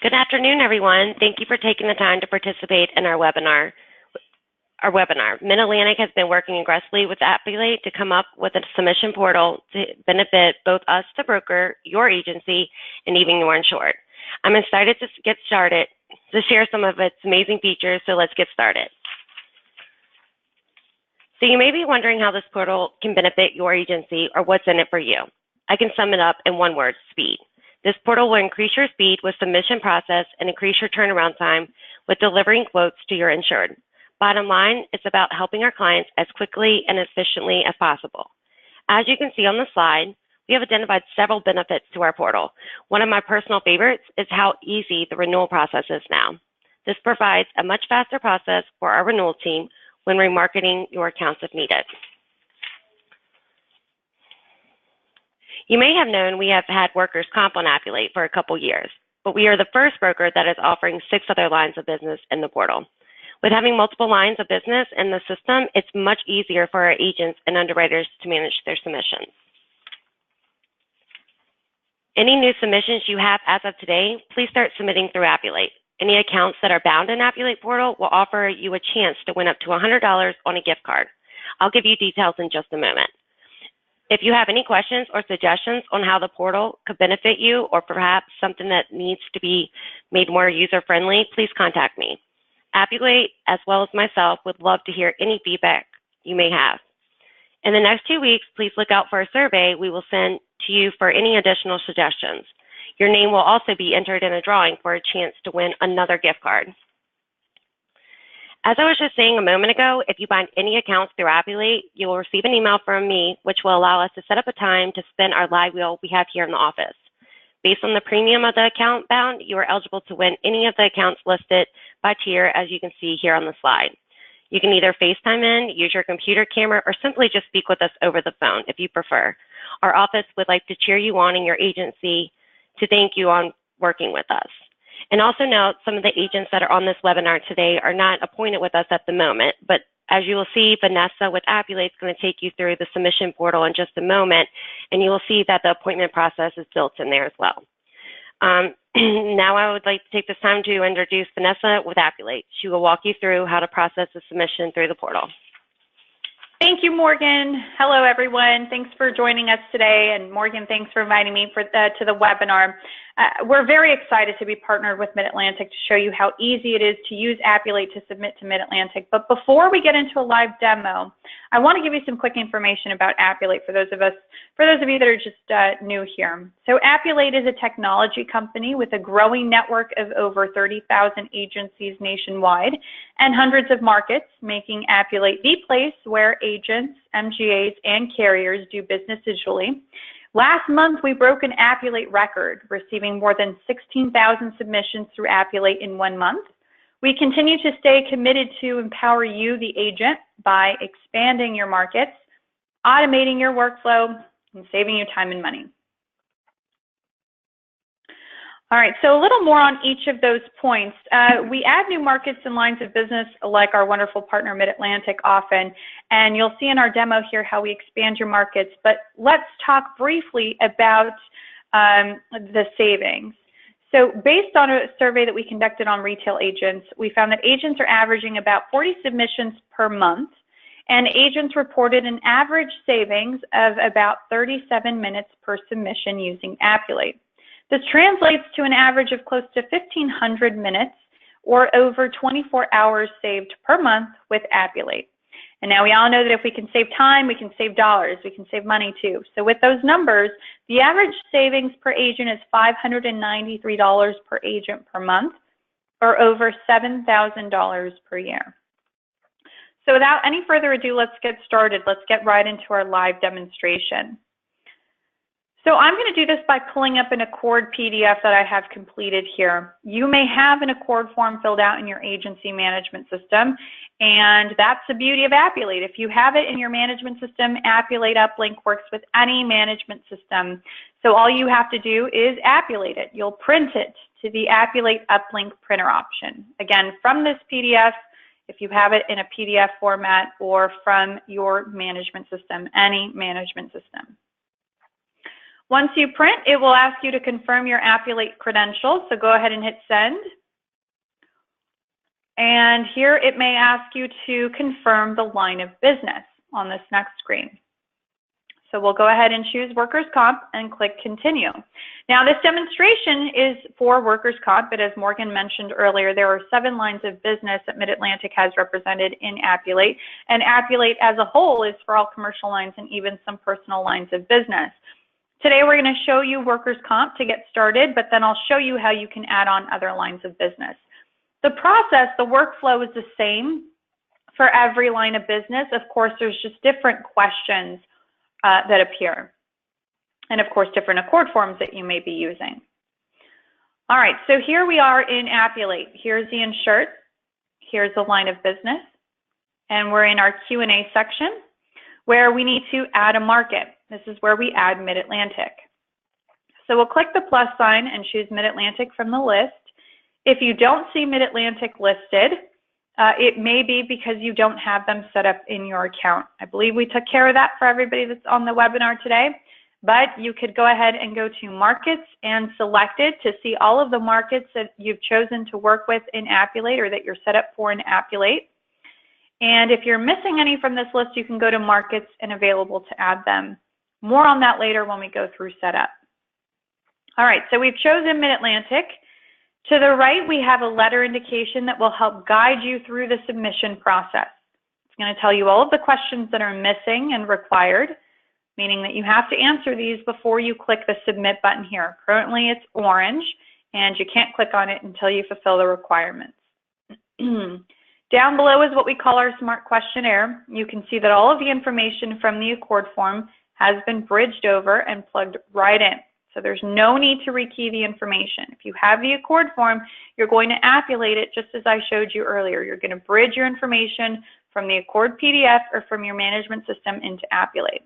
Good afternoon, everyone. Thank you for taking the time to participate in our webinar. MidAtlantic has been working aggressively with Appulate to come up with a submission portal to benefit both us, the broker, your agency, and even your insured. I'm excited to get started to share some of its amazing features, so let's get started. So you may be wondering how this portal can benefit your agency or what's in it for you. I can sum it up in one word: speed. This portal will increase your speed with submission process and increase your turnaround time with delivering quotes to your insured. Bottom line, it's about helping our clients as quickly and efficiently as possible. As you can see on the slide, we have identified several benefits to our portal. One of my personal favorites is how easy the renewal process is now. This provides a much faster process for our renewal team when remarketing your accounts if needed. You may have known we have had workers' comp on Appulate for a couple years, but we are the first broker that is offering 6 other lines of business in the portal. With having multiple lines of business in the system, it's much easier for our agents and underwriters to manage their submissions. Any new submissions you have as of today, please start submitting through Appulate. Any accounts that are bound in Appulate portal will offer you a chance to win up to $100 on a gift card. I'll give you details in just a moment. If you have any questions or suggestions on how the portal could benefit you, or perhaps something that needs to be made more user-friendly, please contact me. Appulate, as well as myself, would love to hear any feedback you may have. In the next 2 weeks, please look out for a survey we will send to you for any additional suggestions. Your name will also be entered in a drawing for a chance to win another gift card. As I was just saying a moment ago, if you bind any accounts through Appulate, you will receive an email from me, which will allow us to set up a time to spin our live wheel we have here in the office. Based on the premium of the account bound, you are eligible to win any of the accounts listed by tier, as you can see here on the slide. You can either FaceTime in, use your computer camera, or simply just speak with us over the phone if you prefer. Our office would like to cheer you on in your agency to thank you on working with us. And also note, some of the agents that are on this webinar today are not appointed with us at the moment, but as you will see, Vanessa with Appulate is going to take you through the submission portal in just a moment, and you will see that the appointment process is built in there as well. Now I would like to take this time to introduce Vanessa with Appulate. She will walk you through how to process the submission through the portal. Thank you, Morgan. Hello, everyone. Thanks for joining us today. And Morgan, thanks for inviting me to the webinar. We're very excited to be partnered with MidAtlantic to show you how easy it is to use Appulate to submit to MidAtlantic. But before we get into a live demo, I want to give you some quick information about Appulate for those of you that are just new here. So Appulate is a technology company with a growing network of over 30,000 agencies nationwide and hundreds of markets, making Appulate the place where agents, MGAs, and carriers do business digitally. Last month, we broke an Appulate record, receiving more than 16,000 submissions through Appulate in 1 month. We continue to stay committed to empower you, the agent, by expanding your markets, automating your workflow, and saving you time and money. All right, so a little more on each of those points. We add new markets and lines of business like our wonderful partner MidAtlantic often, and you'll see in our demo here how we expand your markets. But let's talk briefly about the savings. So based on a survey that we conducted on retail agents, we found that agents are averaging about 40 submissions per month, and agents reported an average savings of about 37 minutes per submission using Appulate. This translates to an average of close to 1,500 minutes or over 24 hours saved per month with Appulate. And now we all know that if we can save time, we can save dollars, we can save money too. So with those numbers, the average savings per agent is $593 per agent per month, or over $7,000 per year. So without any further ado, let's get started. Let's get right into our live demonstration. So I'm going to do this by pulling up an Accord PDF that I have completed here. You may have an Accord form filled out in your agency management system, and that's the beauty of Appulate. If you have it in your management system, Appulate Uplink works with any management system. So all you have to do is Appulate it. You'll print it to the Appulate Uplink printer option. Again, from this PDF, if you have it in a PDF format, or from your management system, any management system. Once you print, it will ask you to confirm your Appulate credentials, so go ahead and hit send. And here it may ask you to confirm the line of business on this next screen. So we'll go ahead and choose workers' comp and click continue. Now this demonstration is for workers' comp, but as Morgan mentioned earlier, there are 7 lines of business that MidAtlantic has represented in Appulate, and Appulate as a whole is for all commercial lines and even some personal lines of business. Today we're going to show you workers' comp to get started, but then I'll show you how you can add on other lines of business. The process, the workflow is the same for every line of business. Of course, there's just different questions that appear, and of course different accord forms that you may be using. All right, so here we are in Appulate. Here's the insured, here's the line of business, and we're in our Q&A section where we need to add a market. This is where we add MidAtlantic. So we'll click the plus sign and choose MidAtlantic from the list. If you don't see MidAtlantic listed, it may be because you don't have them set up in your account. I believe we took care of that for everybody that's on the webinar today, but you could go ahead and go to markets and select it to see all of the markets that you've chosen to work with in Appulate or that you're set up for in Appulate. And if you're missing any from this list, you can go to markets and available to add them. More on that later when we go through setup. All right, so we've chosen MidAtlantic. To the right, we have a letter indication that will help guide you through the submission process. It's going to tell you all of the questions that are missing and required, meaning that you have to answer these before you click the submit button here. Currently, it's orange, and you can't click on it until you fulfill the requirements. Down below is what we call our smart questionnaire. You can see that all of the information from the accord form has been bridged over and plugged right in. So there's no need to rekey the information. If you have the accord form, you're going to Appulate it just as I showed you earlier. You're going to bridge your information from the accord PDF or from your management system into Appulate.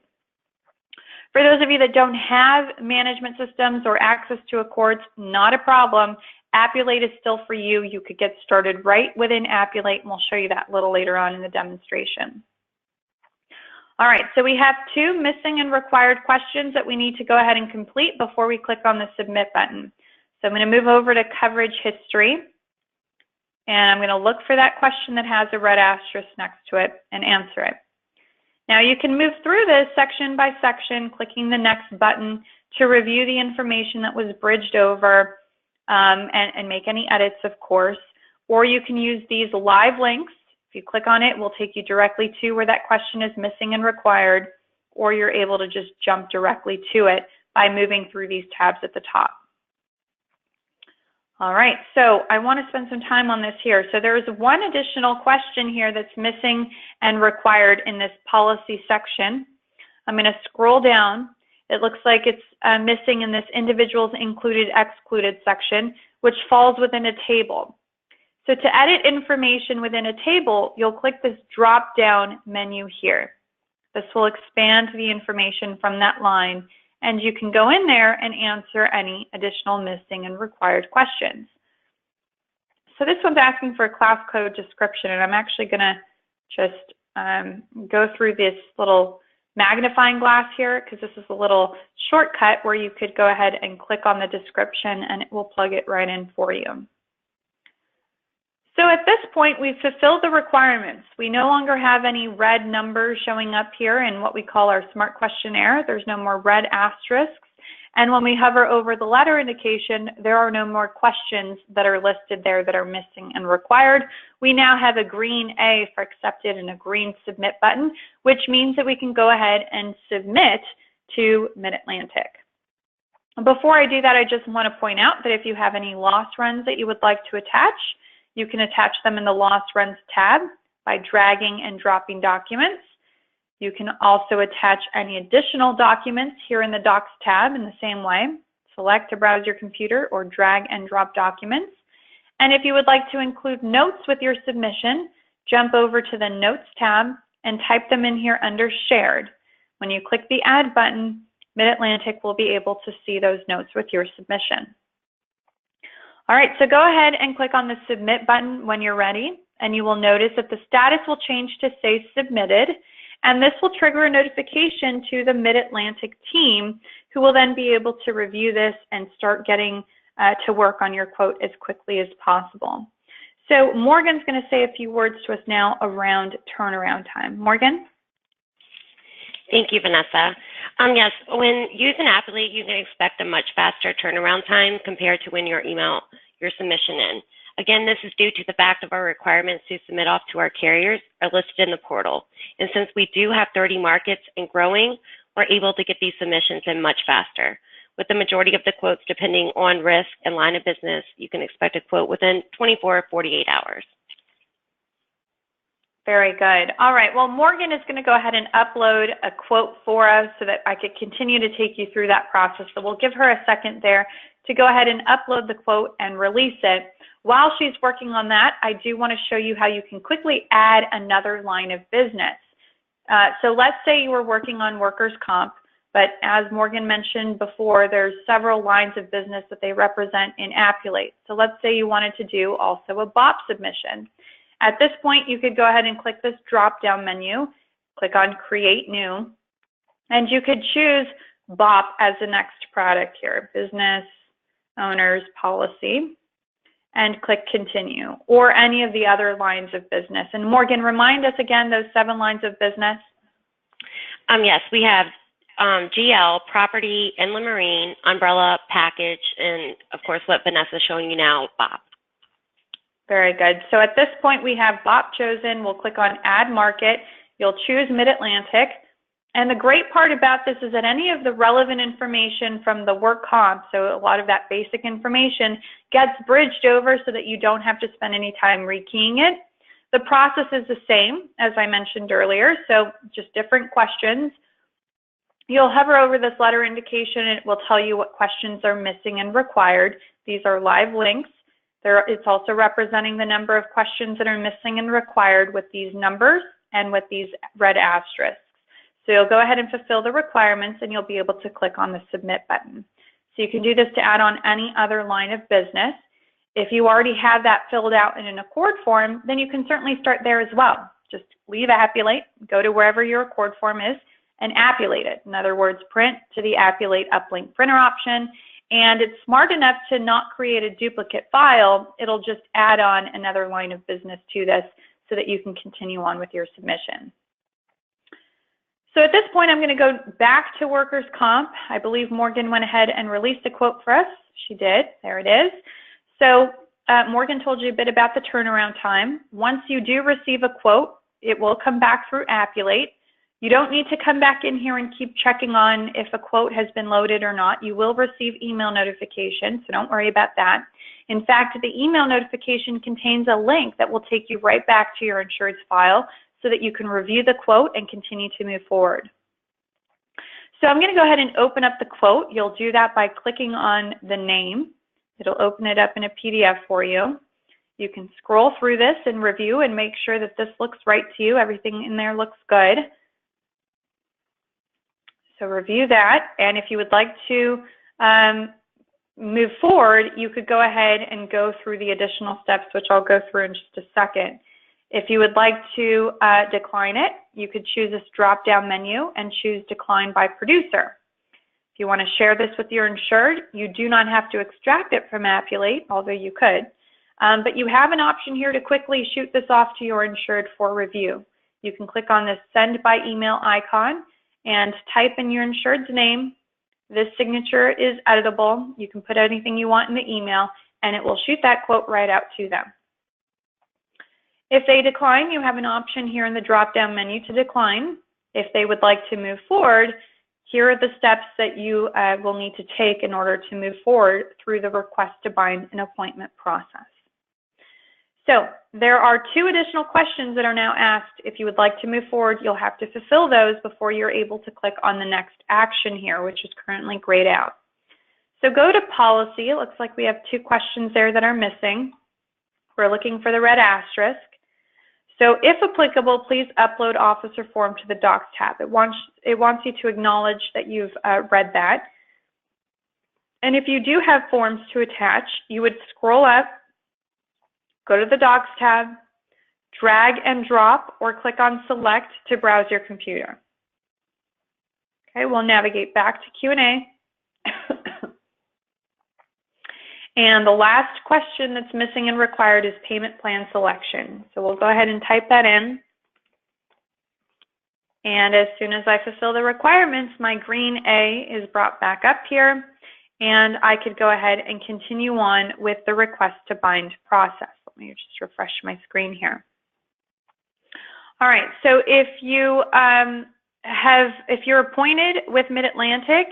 For those of you that don't have management systems or access to accords, not a problem. Appulate is still for you. You could get started right within Appulate, and we'll show you that a little later on in the demonstration. All right, so we have 2 missing and required questions that we need to go ahead and complete before we click on the submit button. So I'm going to move over to coverage history, and I'm going to look for that question that has a red asterisk next to it and answer it. Now you can move through this section by section, clicking the next button to review the information that was bridged over and make any edits, of course, or you can use these live links. If you click on it, it will take you directly to where that question is missing and required, or you're able to just jump directly to it by moving through these tabs at the top. All right, so I want to spend some time on this here. So there is one additional question here that's missing and required in this policy section. I'm going to scroll down. It looks like it's missing in this individuals included excluded section, which falls within a table. So to edit information within a table, you'll click this drop-down menu here. This will expand the information from that line, and you can go in there and answer any additional missing and required questions. So this one's asking for a class code description, and I'm actually going to just go through this little magnifying glass here because this is a little shortcut where you could go ahead and click on the description and it will plug it right in for you. So at this point, we've fulfilled the requirements. We no longer have any red numbers showing up here in what we call our smart questionnaire. There's no more red asterisks. And when we hover over the letter indication, there are no more questions that are listed there that are missing and required. We now have a green A for accepted and a green submit button, which means that we can go ahead and submit to MidAtlantic. Before I do that, I just want to point out that if you have any loss runs that you would like to attach, you can attach them in the Loss Runs tab by dragging and dropping documents. You can also attach any additional documents here in the Docs tab in the same way. Select to browse your computer or drag and drop documents. And if you would like to include notes with your submission, jump over to the Notes tab and type them in here under Shared. When you click the Add button, MidAtlantic will be able to see those notes with your submission. All right, so go ahead and click on the Submit button when you're ready, and you will notice that the status will change to say Submitted, And this will trigger a notification to the MidAtlantic team, who will then be able to review this and start getting to work on your quote as quickly as possible. So Morgan's going to say a few words to us now around turnaround time. Morgan? Thank you, Vanessa. Yes, when using Appulate, you can expect a much faster turnaround time compared to when you email your submission in. Again, this is due to the fact of our requirements to submit off to our carriers are listed in the portal. And since we do have 30 markets and growing, we're able to get these submissions in much faster. With the majority of the quotes depending on risk and line of business, you can expect a quote within 24 or 48 hours. Very good. All right, well, Morgan is going to go ahead and upload a quote for us so that I could continue to take you through that process. So we'll give her a second there to go ahead and upload the quote and release it. While she's working on that, I do want to show you how you can quickly add another line of business. So let's say you were working on workers' comp, but as Morgan mentioned before, there's several lines of business that they represent in Appulate. So let's say you wanted to do also a BOP submission. At this point, you could go ahead and click this drop-down menu, click on Create New, and you could choose BOP as the next product here, Business Owners Policy, and click Continue, or any of the other lines of business. And Morgan, remind us again those 7 lines of business. Yes, we have GL, Property, Inland Marine, Umbrella, Package, and of course what Vanessa's showing you now, BOP. Very good. So at this point we have BOP chosen. We'll click on Add Market. You'll choose MidAtlantic. And the great part about this is that any of the relevant information from the work comp, so a lot of that basic information, gets bridged over so that you don't have to spend any time rekeying it. The process is the same as I mentioned earlier, so just different questions. You'll hover over this letter indication and it will tell you what questions are missing and required. These are live links. It's also representing the number of questions that are missing and required with these numbers and with these red asterisks. So you'll go ahead and fulfill the requirements and you'll be able to click on the Submit button. So you can do this to add on any other line of business. If you already have that filled out in an Accord form, then you can certainly start there as well. Just leave Appulate, go to wherever your Accord form is, and Appulate it. In other words, print to the Appulate Uplink printer option. And it's smart enough to not create a duplicate file. It'll just add on another line of business to this so that you can continue on with your submission. So at this point, I'm going to go back to workers' comp. I believe Morgan went ahead and released a quote for us. She did. There it is. So Morgan told you a bit about the turnaround time. Once you do receive a quote, it will come back through Appulate. You don't need to come back in here and keep checking on if a quote has been loaded or not. You will receive email notification, so don't worry about that. In fact, the email notification contains a link that will take you right back to your insurance file so that you can review the quote and continue to move forward. So I'm going to go ahead and open up the quote. You'll do that by clicking on the name. It'll open it up in a PDF for you. You can scroll through this and review and make sure that this looks right to you. Everything in there looks good. So review that, and if you would like to move forward, you could go ahead and go through the additional steps, which I'll go through in just a second. If you would like to decline it, you could choose this drop-down menu and choose Decline by Producer. If you want to share this with your insured, you do not have to extract it from Appulate, although you could. But you have an option here to quickly shoot this off to your insured for review. You can click on this Send by Email icon and type in your insured's name. This signature is editable. You can put anything you want in the email, and it will shoot that quote right out to them. If they decline, you have an option here in the drop-down menu to decline. If they would like to move forward, here are the steps that you will need to take in order to move forward through the request to bind an appointment process. So there are 2 additional questions that are now asked. If you would like to move forward, you'll have to fulfill those before you're able to click on the next action here, which is currently grayed out. So go to Policy. It looks like we have 2 questions there that are missing. We're looking for the red asterisk. So if applicable, please upload officer form to the Docs tab. It wants you to acknowledge that you've read that. And if you do have forms to attach, you would scroll up, go to the Docs tab, drag and drop, or click on select to browse your computer. Okay, we'll navigate back to Q&A. And the last question that's missing and required is payment plan selection. So we'll go ahead and type that in. And as soon as I fulfill the requirements, my green A is brought back up here, and I could go ahead and continue on with the request to bind process. Let me just refresh my screen here. All right, so if you're appointed with MidAtlantic,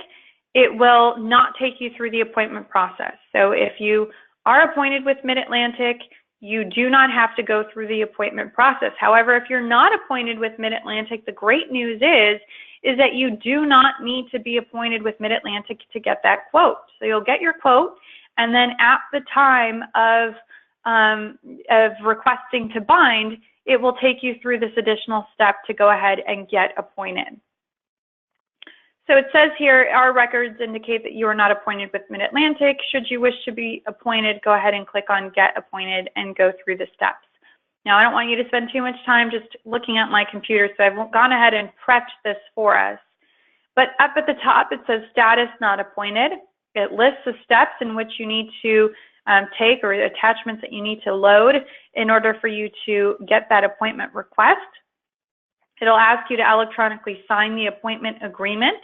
it will not take you through the appointment process. So if you are appointed with MidAtlantic, you do not have to go through the appointment process. However, if you're not appointed with MidAtlantic, the great news is that you do not need to be appointed with MidAtlantic to get that quote. So you'll get your quote, and then at the time of requesting to bind, it will take you through this additional step to go ahead and get appointed. So it says here, our records indicate that you are not appointed with MidAtlantic. Should you wish to be appointed, go ahead and click on Get Appointed and go through the steps. Now, I don't want you to spend too much time just looking at my computer, so I've gone ahead and prepped this for us. But up at the top, it says Status Not Appointed. It lists the steps in which you need to take, or attachments that you need to load in order for you to get that appointment request. It'll ask you to electronically sign the appointment agreement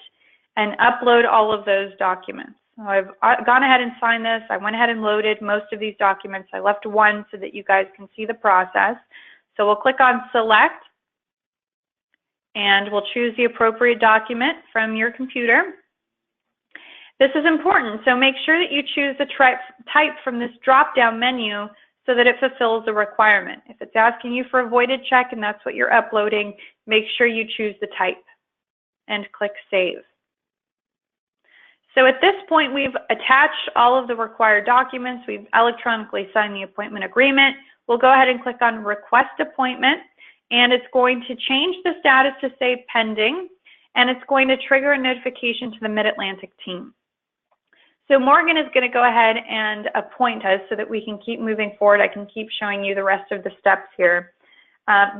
and upload all of those documents. So I've gone ahead and signed this. I went ahead and loaded most of these documents. I left one so that you guys can see the process. So we'll click on Select, and we'll choose the appropriate document from your computer. This is important, so make sure that you choose the type from this drop-down menu so that it fulfills the requirement. If it's asking you for a voided check and that's what you're uploading, make sure you choose the type and click Save. So at this point, we've attached all of the required documents. We've electronically signed the appointment agreement. We'll go ahead and click on Request Appointment, and it's going to change the status to say Pending, and it's going to trigger a notification to the MidAtlantic team. So Morgan is going to go ahead and appoint us so that we can keep moving forward. I can keep showing you the rest of the steps here.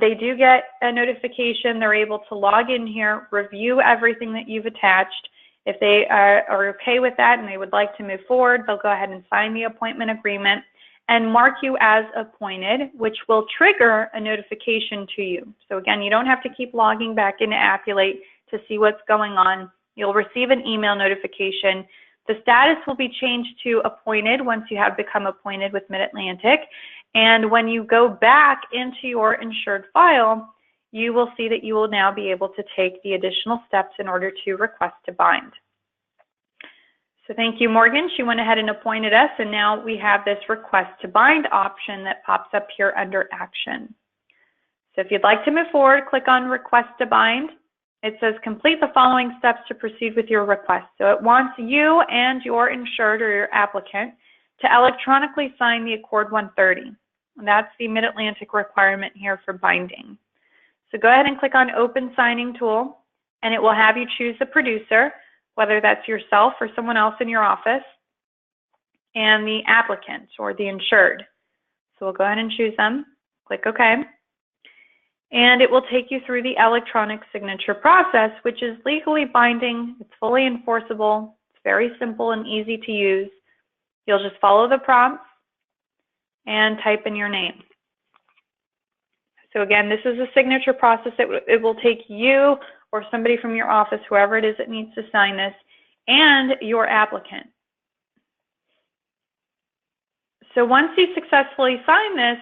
They do get a notification. They're able to log in here, review everything that you've attached. If they are okay with that and they would like to move forward, they'll go ahead and sign the appointment agreement and mark you as appointed, which will trigger a notification to you. So again, you don't have to keep logging back into Appulate to see what's going on. You'll receive an email notification. The status will be changed to appointed once you have become appointed with MidAtlantic. And when you go back into your insured file, you will see that you will now be able to take the additional steps in order to request to bind. So thank you, Morgan. She went ahead and appointed us, and now we have this request to bind option that pops up here under action. So if you'd like to move forward, click on Request to Bind. It says complete the following steps to proceed with your request. So it wants you and your insured or your applicant to electronically sign the Accord 130. And that's the MidAtlantic requirement here for binding. So go ahead and click on Open Signing Tool, and it will have you choose the producer, whether that's yourself or someone else in your office, and the applicant or the insured. So we'll go ahead and choose them, click OK. And it will take you through the electronic signature process, which is legally binding. It's fully enforceable. It's very simple and easy to use. You'll just follow the prompts and type in your name. So again, this is a signature process. It will take you or somebody from your office, whoever it is that needs to sign this, and your applicant. So once you successfully sign this,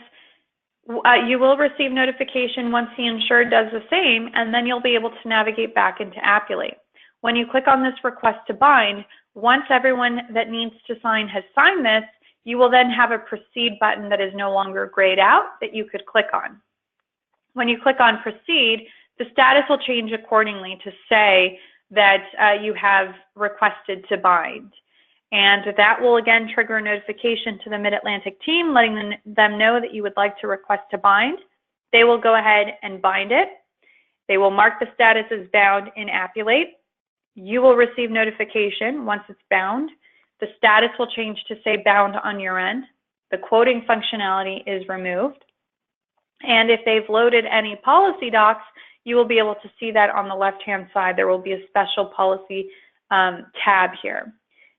you will receive notification once the insured does the same, and then you'll be able to navigate back into Appulate. When you click on this request to bind, once everyone that needs to sign has signed this, you will then have a proceed button that is no longer grayed out that you could click on. When you click on proceed, the status will change accordingly to say that you have requested to bind. And that will again trigger a notification to the MidAtlantic team, letting them know that you would like to request to bind. They will go ahead and bind it. They will mark the status as bound in Appulate. You will receive notification once it's bound. The status will change to say bound on your end. The quoting functionality is removed. And if they've loaded any policy docs, you will be able to see that on the left-hand side. There will be a special policy tab here.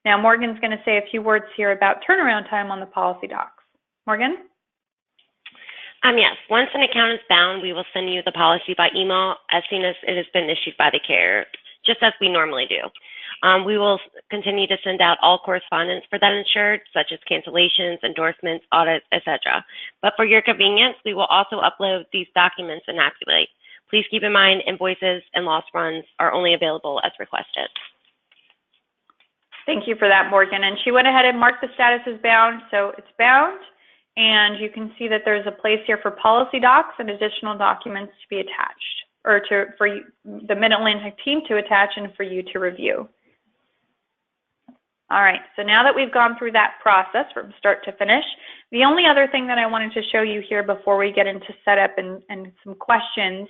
Now, Morgan's going to say a few words here about turnaround time on the policy docs. Morgan? Yes, once an account is bound, we will send you the policy by email as soon as it has been issued by the carrier, just as we normally do. We will continue to send out all correspondence for that insured, such as cancellations, endorsements, audits, etc. But for your convenience, we will also upload these documents in Appulate. Please keep in mind invoices and loss runs are only available as requested. Thank you for that, Morgan. And she went ahead and marked the status as bound, so it's bound. And you can see that there's a place here for policy docs and additional documents to be attached, or for the MidAtlantic team to attach and for you to review. All right, so now that we've gone through that process from start to finish, the only other thing that I wanted to show you here before we get into setup and some questions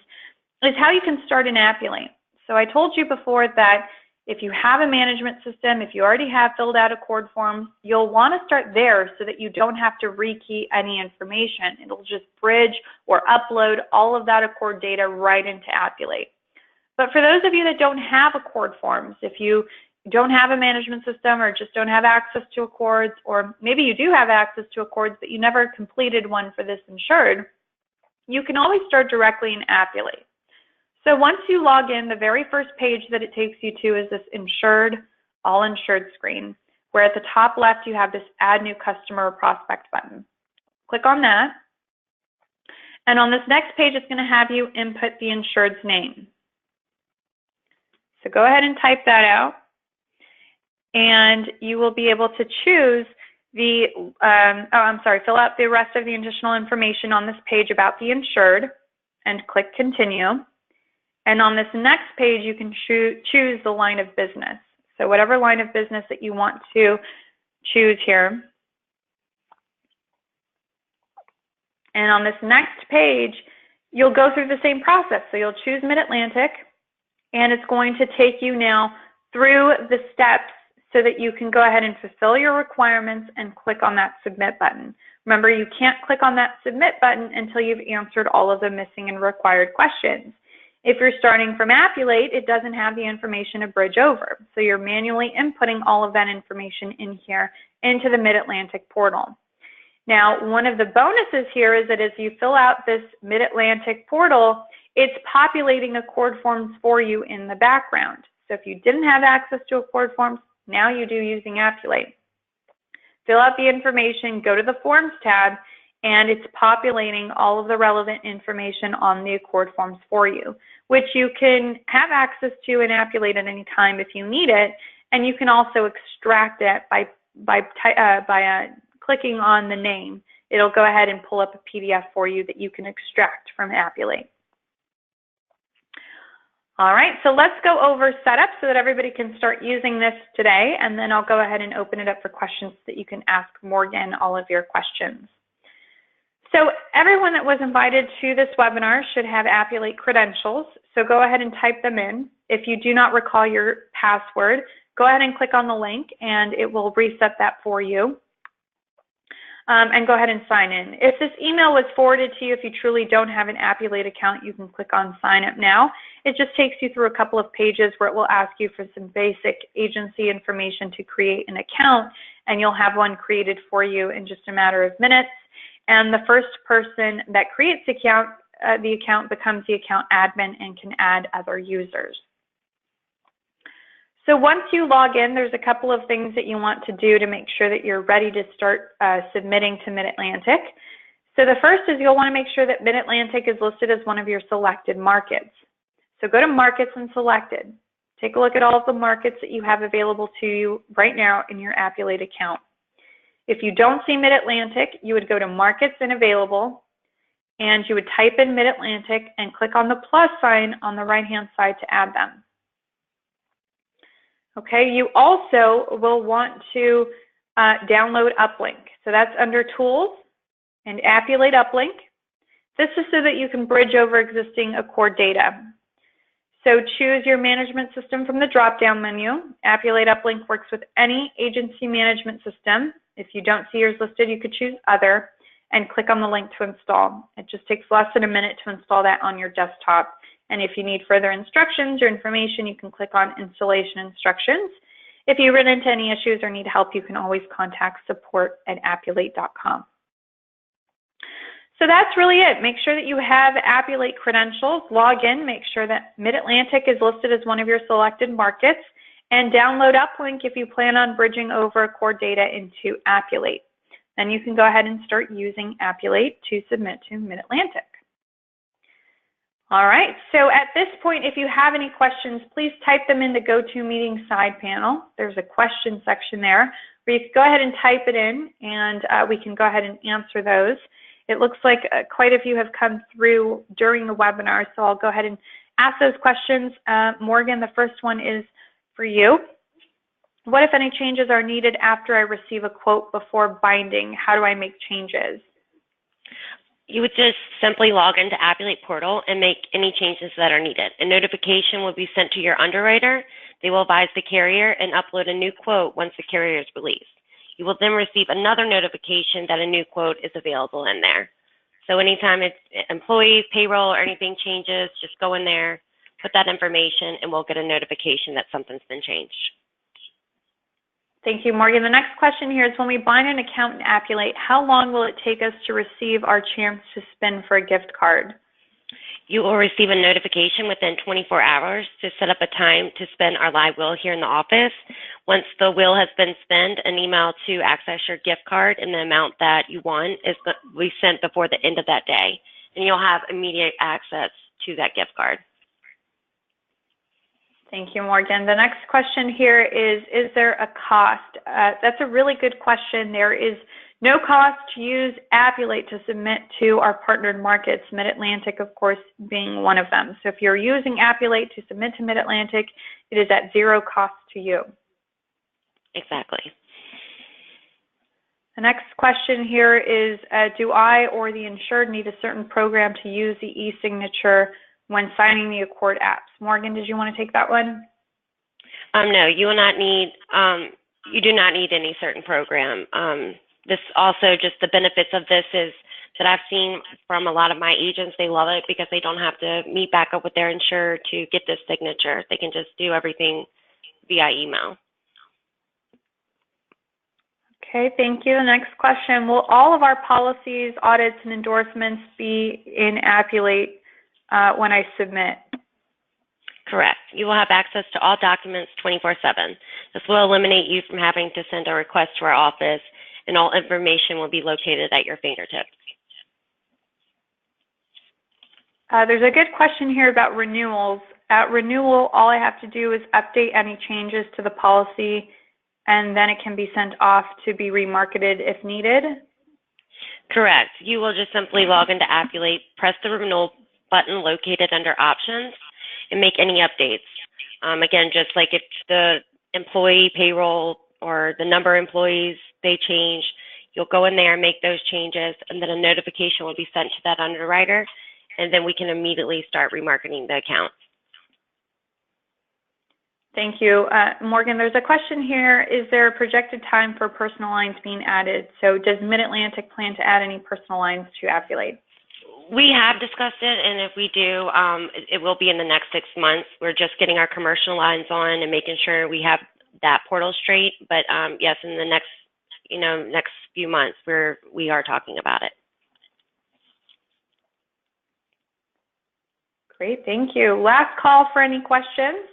is how you can start an Appulate. So I told you before that if you have a management system, if you already have filled out ACORD forms, you'll want to start there so that you don't have to rekey any information. It'll just bridge or upload all of that ACORD data right into Appulate. But for those of you that don't have ACORD forms, if you don't have a management system or just don't have access to ACORDs, or maybe you do have access to ACORDs but you never completed one for this insured, you can always start directly in Appulate. So once you log in, the very first page that it takes you to is this insured, all insured screen, where at the top left you have this add new customer or prospect button. Click on that. And on this next page, it's going to have you input the insured's name. So go ahead and type that out. And you will be able to choose the, fill out the rest of the additional information on this page about the insured and click continue. And on this next page, you can choose the line of business. So whatever line of business that you want to choose here. And on this next page, you'll go through the same process. So you'll choose MidAtlantic, and it's going to take you now through the steps so that you can go ahead and fulfill your requirements and click on that submit button. Remember, you can't click on that submit button until you've answered all of the missing and required questions. If you're starting from Appulate, it doesn't have the information to bridge over. So you're manually inputting all of that information in here into the MidAtlantic portal. Now, one of the bonuses here is that as you fill out this MidAtlantic portal, it's populating ACORD forms for you in the background. So if you didn't have access to ACORD forms, now you do using Appulate. Fill out the information, go to the Forms tab, and it's populating all of the relevant information on the ACORD forms for you, which you can have access to in Appulate at any time if you need it, and you can also extract it by clicking on the name. It'll go ahead and pull up a PDF for you that you can extract from Appulate. All right, so let's go over setup so that everybody can start using this today, and then I'll go ahead and open it up for questions so that you can ask Morgan all of your questions. So everyone that was invited to this webinar should have Appulate credentials, so go ahead and type them in. If you do not recall your password, go ahead and click on the link and it will reset that for you. And go ahead and sign in. If this email was forwarded to you, if you truly don't have an Appulate account, you can click on sign up now. It just takes you through a couple of pages where it will ask you for some basic agency information to create an account, and you'll have one created for you in just a matter of minutes. And the first person that creates the account becomes the account admin and can add other users. So once you log in, there's a couple of things that you want to do to make sure that you're ready to start submitting to MidAtlantic. So the first is you'll want to make sure that MidAtlantic is listed as one of your selected markets. So go to Markets and Selected. Take a look at all of the markets that you have available to you right now in your Appulate account. If you don't see MidAtlantic, you would go to Markets and Available, and you would type in MidAtlantic and click on the plus sign on the right-hand side to add them. Okay, you also will want to download Uplink. So that's under Tools and Appulate Uplink. This is so that you can bridge over existing ACORD data. So choose your management system from the drop-down menu. Appulate Uplink works with any agency management system. If you don't see yours listed, you could choose Other. and click on the link to install. It just takes less than a minute to install that on your desktop. And if you need further instructions or information, you can click on installation instructions. If you run into any issues or need help, you can always contact support@appulate.com. So that's really it. Make sure that you have Appulate credentials, log in, make sure that MidAtlantic is listed as one of your selected markets, and download Uplink if you plan on bridging over core data into Appulate. Then you can go ahead and start using Appulate to submit to MidAtlantic. All right, so at this point, if you have any questions, please type them in the GoToMeeting side panel. There's a question section there where you can go ahead and type it in, and we can go ahead and answer those. It looks like quite a few have come through during the webinar, so I'll go ahead and ask those questions. Morgan, the first one is for you. What, if any, changes are needed after I receive a quote before binding? How do I make changes? You would just simply log into Appulate portal and make any changes that are needed. A notification will be sent to your underwriter. They will advise the carrier and upload a new quote once the carrier is released. You will then receive another notification that a new quote is available in there. So anytime it's employees, payroll, or anything changes, just go in there, put that information, and we'll get a notification that something's been changed. Thank you, Morgan. The next question here is, when we bind an account in Appulate, how long will it take us to receive our chance to spin for a gift card? You will receive a notification within 24 hours to set up a time to spin our live wheel here in the office. Once the wheel has been spinned, an email to access your gift card and the amount that you won is going to be sent before the end of that day, and you'll have immediate access to that gift card. Thank you, Morgan. The next question here is there a cost? That's a really good question. There is no cost to use Appulate to submit to our partnered markets, MidAtlantic, of course, being one of them. So if you're using Appulate to submit to MidAtlantic, it is at zero cost to you. Exactly. The next question here is, do I or the insured need a certain program to use the e-signature when signing the Accord apps? Morgan, did you want to take that one? No, you will not need, you do not need any certain program. This also, just the benefits of this is that I've seen from a lot of my agents, they love it because they don't have to meet back up with their insurer to get this signature. They can just do everything via email. Okay, thank you. The next question, will all of our policies, audits, and endorsements be in Appulate when I submit? Correct. You will have access to all documents 24/7. This will eliminate you from having to send a request to our office, and all information will be located at your fingertips. There's a good question here about renewals. At renewal, all I have to do is update any changes to the policy, and then it can be sent off to be remarketed if needed? Correct. You will just simply log into Appulate, press the renewal button located under options, and make any updates. Again, just like if the employee payroll or the number of employees, they change, you'll go in there and make those changes, and then a notification will be sent to that underwriter, and then we can immediately start remarketing the account. Thank you. Morgan, there's a question here. Is there a projected time for personal lines being added? So does MidAtlantic plan to add any personal lines to Appulate? We have discussed it, and if we do, it will be in the next 6 months. We're just getting our commercial lines on and making sure we have that portal straight. But yes, in the next few months, we are talking about it. Great, thank you. Last call for any questions.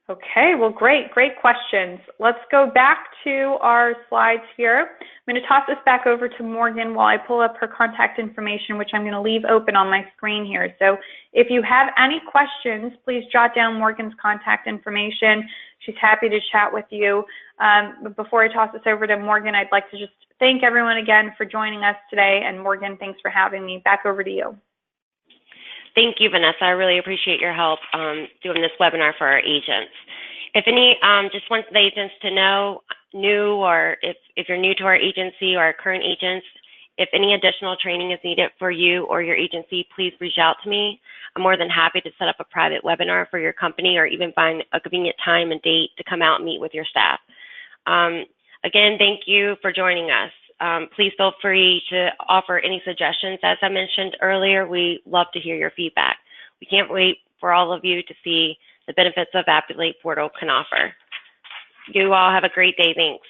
Okay, well, great questions. Let's go back to our slides here. I'm going to toss this back over to Morgan while I pull up her contact information, which I'm going to leave open on my screen here. So if you have any questions, please jot down Morgan's contact information. She's happy to chat with you. But before I toss this over to Morgan, I'd like to just thank everyone again for joining us today. And Morgan, thanks for having me. Back over to you. Thank you, Vanessa. I really appreciate your help doing this webinar for our agents. If any, just want the agents to know, or if you're new to our agency or our current agents, If any additional training is needed for you or your agency, please reach out to me. I'm more than happy to set up a private webinar for your company or even find a convenient time and date to come out and meet with your staff. Again, thank you for joining us. Please feel free to offer any suggestions. As I mentioned earlier, we love to hear your feedback. We can't wait for all of you to see the benefits of Appulate Portal can offer. You all have a great day. Thanks.